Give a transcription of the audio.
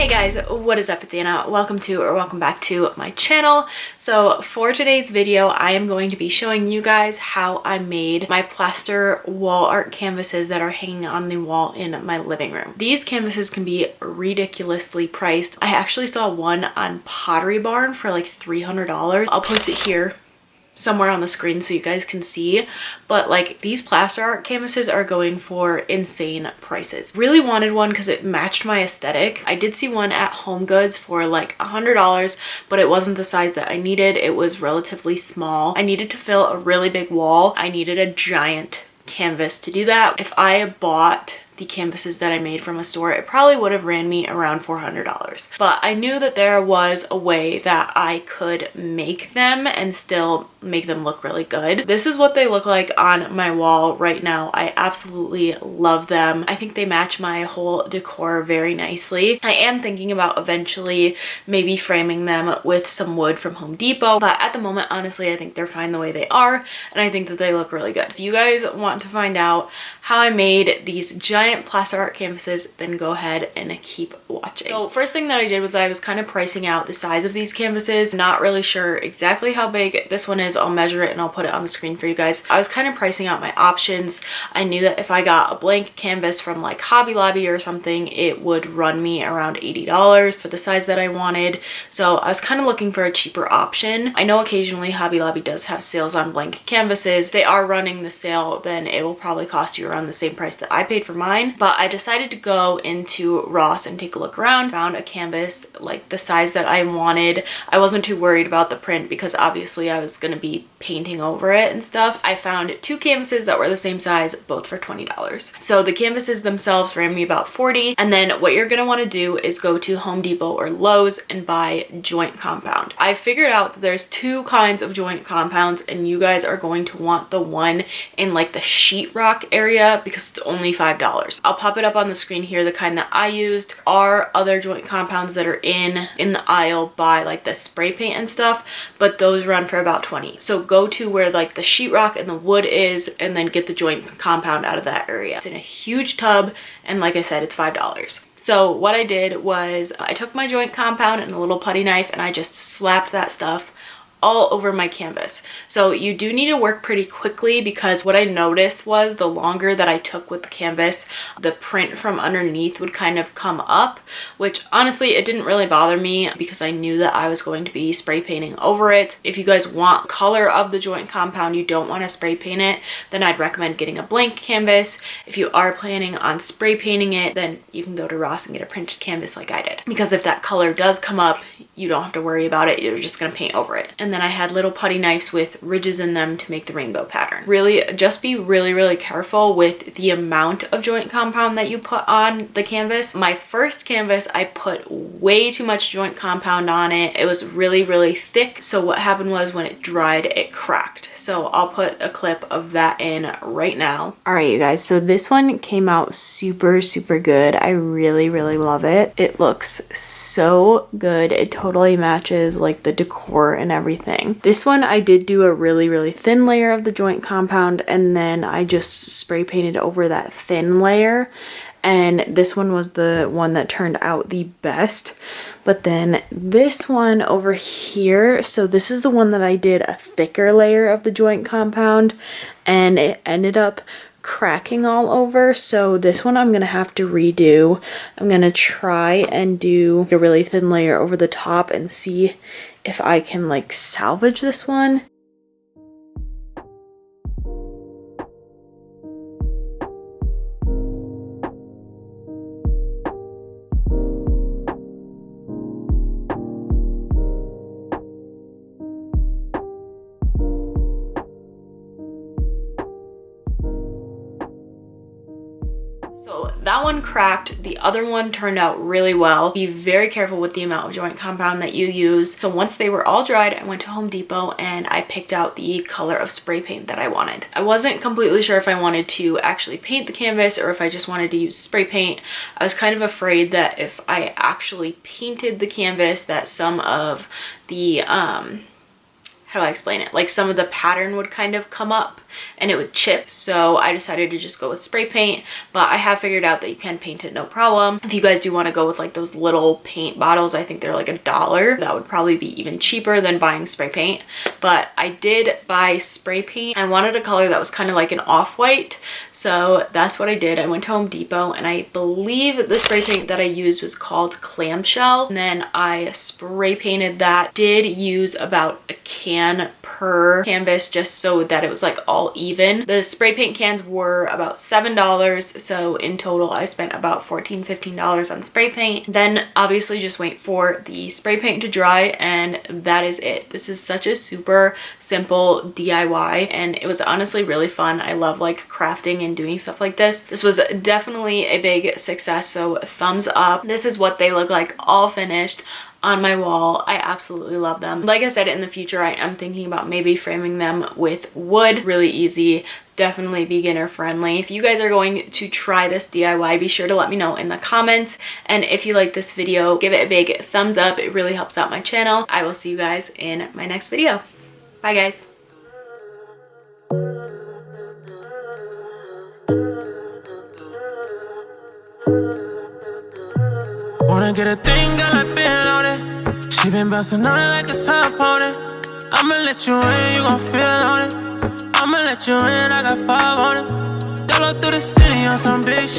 Hey guys, what is up? It's Anna. Welcome back to my channel. So for today's video, I am going to be showing you guys how I made my plaster wall art canvases that are hanging on the wall in my living room. These canvases can be ridiculously priced. I actually saw one on Pottery Barn for like $300. I'll post it here somewhere on the screen so you guys can see, but like these plaster art canvases are going for insane prices. Really wanted one because it matched my aesthetic. I did see one at Home Goods for like $100, but it wasn't the size that I needed. It was relatively small. I needed to fill a really big wall. I needed a giant canvas to do that. If I bought the canvases that I made from a store, it probably would have ran me around $400. But I knew that there was a way that I could make them and still make them look really good. This is what they look like on my wall right now. I absolutely love them. I think they match my whole decor very nicely. I am thinking about eventually maybe framing them with some wood from Home Depot, but at the moment, honestly, I think they're fine the way they are, and I think that they look really good. If you guys want to find out how I made these giant plaster art canvases, then go ahead and keep watching. So first thing that I did was I was kind of pricing out the size of these canvases. Not really sure exactly how big this one is. I'll measure it and I'll put it on the screen for you guys. I was kind of pricing out my options. I knew that if I got a blank canvas from like Hobby Lobby or something, it would run me around $80 for the size that I wanted. So I was kind of looking for a cheaper option. I know occasionally Hobby Lobby does have sales on blank canvases. If they are running the sale, then it will probably cost you around the same price that I paid for mine. But I decided to go into Ross and take a look around. Found a canvas like the size that I wanted. I wasn't too worried about the print because obviously I was going to be painting over it and stuff. I found two canvases that were the same size, both for $20. So the canvases themselves ran me about $40. And then what you're going to want to do is go to Home Depot or Lowe's and buy joint compound. I figured out that there's two kinds of joint compounds, and you guys are going to want the one in like the sheetrock area because it's only $5. I'll pop it up on the screen here. The kind that I used are other joint compounds that are in the aisle by like the spray paint and stuff, but those run for about $20. So go to where like the sheetrock and the wood is and then get the joint compound out of that area. It's in a huge tub, and like I said, it's $5. So what I did was I took my joint compound and a little putty knife and I just slapped that stuff all over my canvas. So you do need to work pretty quickly because what I noticed was the longer that I took with the canvas, the print from underneath would kind of come up, which honestly, it didn't really bother me because I knew that I was going to be spray painting over it. If you guys want color of the joint compound, you don't want to spray paint it, then I'd recommend getting a blank canvas. If you are planning on spray painting it, then you can go to Ross and get a printed canvas like I did. Because if that color does come up, you don't have to worry about it. You're just gonna paint over it. And then I had little putty knives with ridges in them to make the rainbow pattern. Really, just be really careful with the amount of joint compound that you put on the canvas. My first canvas, I put way too much joint compound on it. It was really thick. So what happened was when it dried, it cracked. So I'll put a clip of that in right now. All right, you guys, so this one came out super good. I really love it. It looks so good. It totally matches like the decor and everything. This one I did do a really thin layer of the joint compound, and then I just spray painted over that thin layer. And this one was the one that turned out the best. But then this one over here, so this is the one that I did a thicker layer of the joint compound, and it ended up cracking all over. So this one I'm gonna have to redo. I'm gonna try and do a really thin layer over the top and see if I can like salvage this one. So that one cracked, the other one turned out really well. Be very careful with the amount of joint compound that you use. So once they were all dried, I went to Home Depot and I picked out the color of spray paint that I wanted. I wasn't completely sure if I wanted to actually paint the canvas or if I just wanted to use spray paint. I was kind of afraid that if I actually painted the canvas that some of the how do I explain it? Like some of the pattern would kind of come up and it would chip. So I decided to just go with spray paint, but I have figured out that you can paint it no problem. If you guys do want to go with like those little paint bottles, I think they're like $1. That would probably be even cheaper than buying spray paint. But I did buy spray paint. I wanted a color that was kind of like an off-white. So that's what I did. I went to Home Depot and I believe the spray paint that I used was called Clamshell. And then I spray painted that. Did use about a can per canvas just so that it was like all even. The spray paint cans were about $7, so in total I spent about $14-15 on spray paint. Then obviously just wait for the spray paint to dry, and that is it. This is such a super simple DIY, and it was honestly really fun. I love like crafting and doing stuff like this. This was definitely a big success, so thumbs up. This is what they look like all finished on my wall. I absolutely love them. Like I said, in the future I am thinking about maybe framing them with wood. Really easy, definitely beginner friendly. If you guys are going to try this DIY, be sure to let me know in the comments, and if you like this video, give it a big thumbs up. It really helps out my channel. I will see you guys in my next video. Bye guys. Wanna get a thing, girl, I been on it. She been bouncing on it like it's her opponent. I'ma let you in, you gon' feel on it. I'ma let you in, I got 5 on it. Dolo through the city on some big shit.